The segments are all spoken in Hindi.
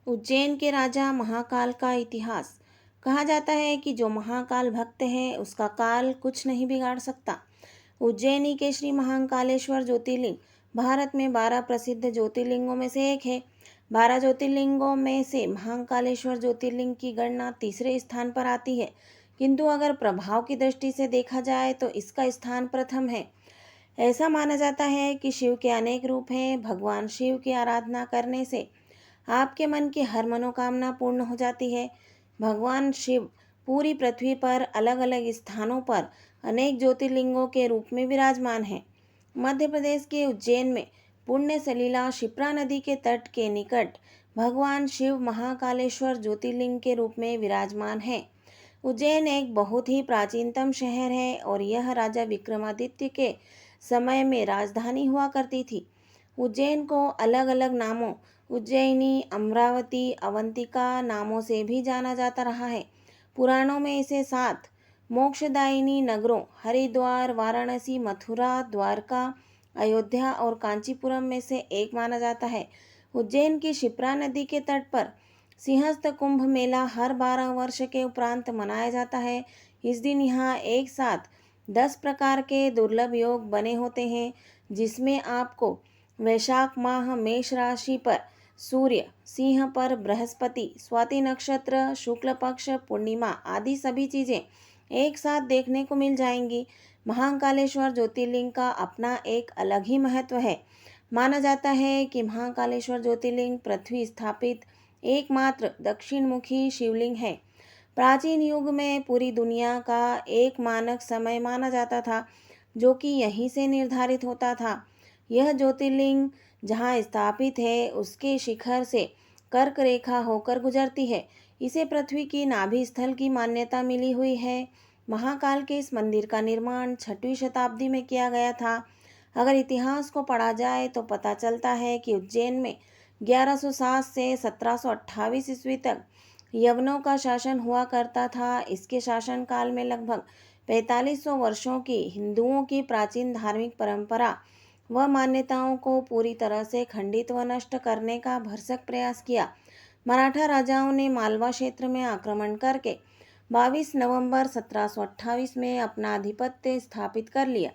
उज्जैन के राजा महाकाल का इतिहास। कहा जाता है कि जो महाकाल भक्त है उसका काल कुछ नहीं बिगाड़ सकता। उज्जैनी के श्री महाकालेश्वर ज्योतिर्लिंग भारत में 12 प्रसिद्ध ज्योतिर्लिंगों में से एक है। 12 ज्योतिर्लिंगों में से महाकालेश्वर ज्योतिर्लिंग की गणना तीसरे स्थान पर आती है, किंतु अगर प्रभाव की दृष्टि से देखा जाए तो इसका स्थान प्रथम है। ऐसा माना जाता है कि शिव के अनेक रूप हैं। भगवान शिव की आराधना करने से आपके मन की हर मनोकामना पूर्ण हो जाती है। भगवान शिव पूरी पृथ्वी पर अलग अलग स्थानों पर अनेक ज्योतिर्लिंगों के रूप में विराजमान हैं। मध्य प्रदेश के उज्जैन में पुण्य सलीला शिप्रा नदी के तट के निकट भगवान शिव महाकालेश्वर ज्योतिर्लिंग के रूप में विराजमान है। उज्जैन एक बहुत ही प्राचीनतम शहर है और यह राजा विक्रमादित्य के समय में राजधानी हुआ करती थी। उज्जैन को अलग अलग नामों उज्जैनी, अमरावती, अवंतिका नामों से भी जाना जाता रहा है। पुराणों में इसे 7 मोक्षदायिनी नगरों हरिद्वार, वाराणसी, मथुरा, द्वारका, अयोध्या और कांचीपुरम में से एक माना जाता है। उज्जैन की शिप्रा नदी के तट पर सिंहस्थ कुंभ मेला हर 12 वर्ष के उपरांत मनाया जाता है। इस दिन यहाँ एक साथ 10 प्रकार के दुर्लभ योग बने होते हैं, जिसमें आपको वैशाख माह मेष राशि पर सूर्य, सिंह पर बृहस्पति, स्वाति नक्षत्र, शुक्ल पक्ष पूर्णिमा आदि सभी चीजें एक साथ देखने को मिल जाएंगी। महाकालेश्वर ज्योतिर्लिंग का अपना एक अलग ही महत्व है। माना जाता है कि महाकालेश्वर ज्योतिर्लिंग पृथ्वी स्थापित एकमात्र दक्षिण मुखी शिवलिंग है। प्राचीन युग में पूरी दुनिया का एक मानक समय माना जाता था, जो कि यहीं से निर्धारित होता था। यह ज्योतिर्लिंग जहाँ स्थापित है उसके शिखर से कर्क रेखा होकर गुजरती है। इसे पृथ्वी की नाभि स्थल की मान्यता मिली हुई है। महाकाल के इस मंदिर का निर्माण 6वीं शताब्दी में किया गया था। अगर इतिहास को पढ़ा जाए तो पता चलता है कि उज्जैन में 1107 से 1728 ईस्वी तक यवनों का शासन हुआ करता था। इसके शासन काल में लगभग 4500 वर्षों की हिंदुओं की प्राचीन धार्मिक परंपरा व मान्यताओं को पूरी तरह से खंडित व नष्ट करने का भरसक प्रयास किया। मराठा राजाओं ने मालवा क्षेत्र में आक्रमण करके 22 नवंबर 1728 में अपना आधिपत्य स्थापित कर लिया।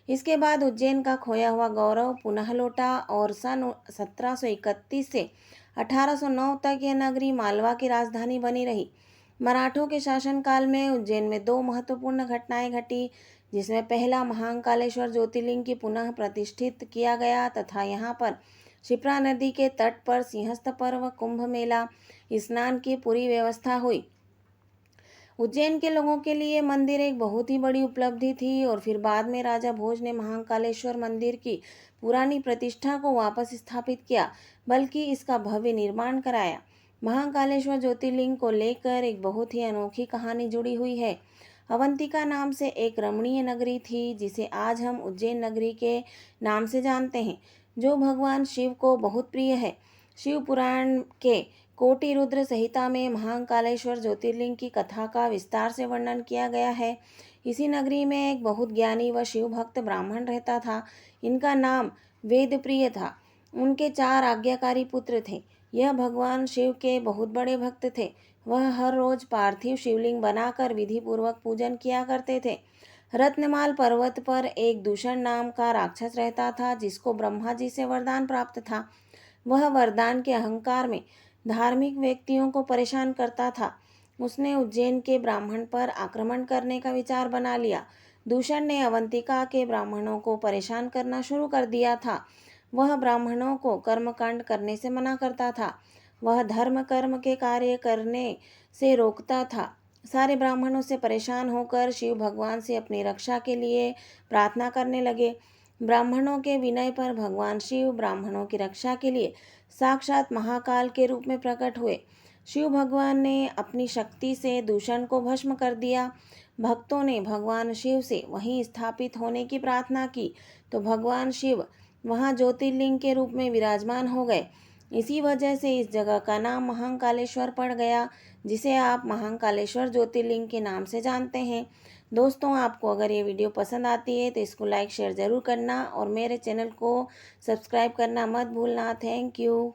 इसके बाद उज्जैन का खोया हुआ गौरव पुनः लौटा और सन 1731 से 1809 तक यह नगरी मालवा की राजधानी बनी रही। मराठों के शासनकाल में उज्जैन में 2 महत्वपूर्ण घटनाएं घटी, जिसमें पहला महाकालेश्वर ज्योतिर्लिंग की पुनः प्रतिष्ठित किया गया तथा यहाँ पर शिप्रा नदी के तट पर सिंहस्थ पर्व कुंभ मेला स्नान की पूरी व्यवस्था हुई। उज्जैन के लोगों के लिए मंदिर एक बहुत ही बड़ी उपलब्धि थी और फिर बाद में राजा भोज ने महाकालेश्वर मंदिर की पुरानी प्रतिष्ठा को वापस स्थापित किया, बल्कि इसका भव्य निर्माण कराया। महाकालेश्वर ज्योतिर्लिंग को लेकर एक बहुत ही अनोखी कहानी जुड़ी हुई है। अवंतिका नाम से एक रमणीय नगरी थी, जिसे आज हम उज्जैन नगरी के नाम से जानते हैं, जो भगवान शिव को बहुत प्रिय है। शिव पुराण के कोटि रुद्र संहिता में महाकालेश्वर ज्योतिर्लिंग की कथा का विस्तार से वर्णन किया गया है। इसी नगरी में एक बहुत ज्ञानी व शिव भक्त ब्राह्मण रहता था। इनका नाम वेदप्रिय था। उनके 4 आज्ञाकारी पुत्र थे। यह भगवान शिव के बहुत बड़े भक्त थे। वह हर रोज पार्थिव शिवलिंग बनाकर विधि पूर्वक पूजन किया करते थे। रत्नमाल पर्वत पर एक दूषण नाम का राक्षस रहता था, जिसको ब्रह्मा जी से वरदान प्राप्त था। वह वरदान के अहंकार में धार्मिक व्यक्तियों को परेशान करता था। उसने उज्जैन के ब्राह्मण पर आक्रमण करने का विचार बना लिया। दूषण ने अवंतिका के ब्राह्मणों को परेशान करना शुरू कर दिया था। वह ब्राह्मणों को कर्मकांड करने से मना करता था। वह धर्म कर्म के कार्य करने से रोकता था। सारे ब्राह्मणों से परेशान होकर शिव भगवान से अपनी रक्षा के लिए प्रार्थना करने लगे। ब्राह्मणों के विनय पर भगवान शिव ब्राह्मणों की रक्षा के लिए साक्षात महाकाल के रूप में प्रकट हुए। शिव भगवान ने अपनी शक्ति से दूषण को भस्म कर दिया। भक्तों ने भगवान शिव से वहीं स्थापित होने की प्रार्थना की तो भगवान शिव वहां ज्योतिर्लिंग के रूप में विराजमान हो गए। इसी वजह से इस जगह का नाम महाकालेश्वर पड़ गया, जिसे आप महाकालेश्वर ज्योतिर्लिंग के नाम से जानते हैं। दोस्तों, आपको अगर ये वीडियो पसंद आती है तो इसको लाइक शेयर ज़रूर करना और मेरे चैनल को सब्सक्राइब करना मत भूलना। Thank you.